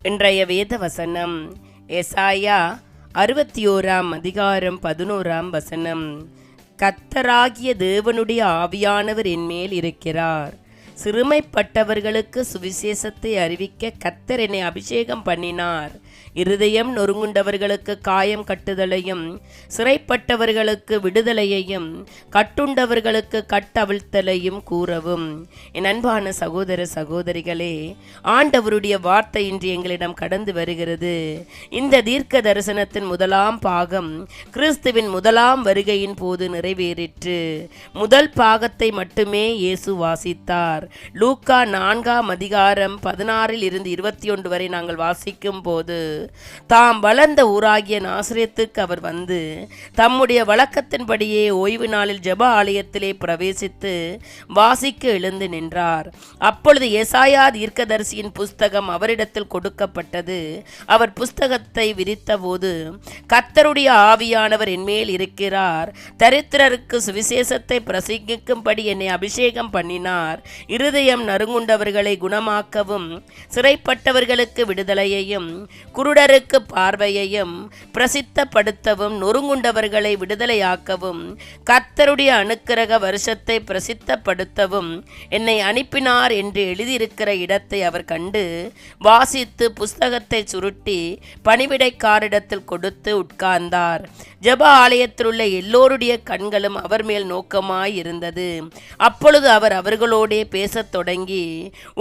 இன்றைய வேத வசனம் எசாயா 61:11. கர்த்தராகிய தேவனுடைய ஆவியானவர் என்மேல் இருக்கிறார், சிறுமைப்பட்டவர்களுக்கு சுவிசேஷத்தை அறிவிக்க கர்த்தர் என்னை அபிஷேகம் பண்ணினார். இருதயம் நொறுங்குண்டவர்களுக்கு காயம் கட்டுதலையும், சிறைப்பட்டவர்களுக்கு விடுதலையையும், கட்டுண்டவர்களுக்கு கட்டவிழ்த்தலையும் கூறவும். என் அன்பான சகோதர சகோதரிகளே, ஆண்டவருடைய வார்த்தை இன்று எங்களிடம் கடந்து வருகிறது. இந்த தீர்க்க தரிசனத்தின் முதலாம் பாகம் கிறிஸ்துவின் முதலாம் வருகையின் போது நிறைவேறிற்று. முதல் பாகத்தை மட்டுமே இயேசு வாசித்தார். லூக்கா 4:16-21 வரை நாங்கள் வாசிக்கும் போது, தாம் வளர்ந்த ஊராகிய நாசரேத்துக்கு அவர் வந்து தம்முடைய வழக்கத்தின்படியே ஓய்வு நாளில் ஜெப ஆலயத்திலே பிரவேசித்து வாசிக்க எழுந்து நின்றார். அப்பொழுது எசாயா தீர்க்கதரிசியின் புஸ்தகம் அவரிடத்தில் கொடுக்கப்பட்டது. அவர் புஸ்தகத்தை விரித்தபோது, கர்த்தருடைய ஆவியானவர் என்மேல் இருக்கிறார், தரித்திரருக்கு சுவிசேஷத்தை பிரசங்கிக்கும்படி என்னை அபிஷேகம் பண்ணினார், இருதயம் நறுங்குண்டவர்களை குணமாக்கவும், சிறைப்பட்டவர்களுக்கு விடுதலையையும், குருடருக்கு பார்வையையும் பிரசித்தப்படுத்தவும், நொறுங்குண்டவர்களை விடுதலையாக்கவும், கர்த்தருடைய அனுக்கிரக வருஷத்தை பிரசித்தப்படுத்தவும் என்னை அனுப்பினார் என்று எழுதியிருக்கிற இடத்தை அவர் கண்டு வாசித்து புஸ்தகத்தை சுருட்டி பணிவிடைக்காரிடத்தில் கொடுத்து உட்கார்ந்தார். ஜெப ஆலயத்தில் உள்ள எல்லோருடைய கண்களும் அவர் மேல் நோக்கமாயிருந்தது. அப்பொழுது அவர் அவர்களோடே பேசத் தொடங்கி,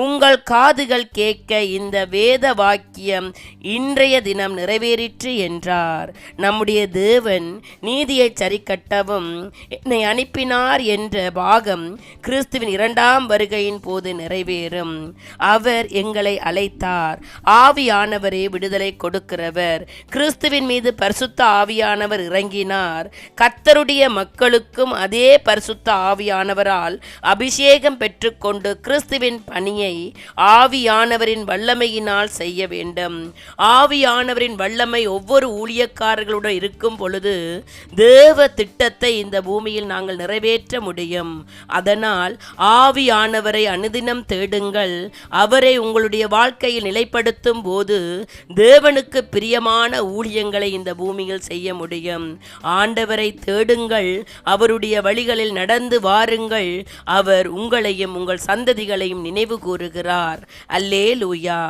உங்கள் காதுகள் கேட்க இந்த வேத வாக்கியம் இன்றைய தினம் நிறைவேறிற்று என்றார். நம்முடைய தேவன் நீதியை சரிக்கட்டவும் என்னை அனுப்பினார் என்ற பாகம் கிறிஸ்துவின் இரண்டாம் வருகையின் போது நிறைவேறும். அவர் எங்களை அழைத்தார். ஆவியானவரே விடுதலை கொடுக்கிறவர். கிறிஸ்துவின் மீது பரிசுத்த ஆவியானவர் இறங்கினார். கர்த்தருடைய மக்களுக்கும் அதே பரிசுத்த ஆவியானவரால் அபிஷேகம் பெற்றுக்கொண்டு கிறிஸ்துவின் பணியை ஆவியானவரின் வல்லமையினால் செய்ய வேண்டும். ஆவியானவரின் வல்லமை ஒவ்வொரு ஊழியக்காரர்களுடன் இருக்கும் பொழுது தேவ திட்டத்தை இந்த பூமியில் நாங்கள் நிறைவேற்ற முடியும். அதனால் ஆவியானவரை அனுதினம் தேடுங்கள். அவரை உங்களுடைய வாழ்க்கையில் நிலைப்படுத்தும் போது தேவனுக்கு பிரியமான ஊழியங்களை இந்த பூமியில் செய்ய முடியும். ஆண்டவரை தேடுங்கள், அவருடைய வழிகளில் நடந்து வாருங்கள். அவர் உங்களையும் உங்கள் சந்ததிகளையும் நினைவு கூறுகிறார். அல்லேலூயா.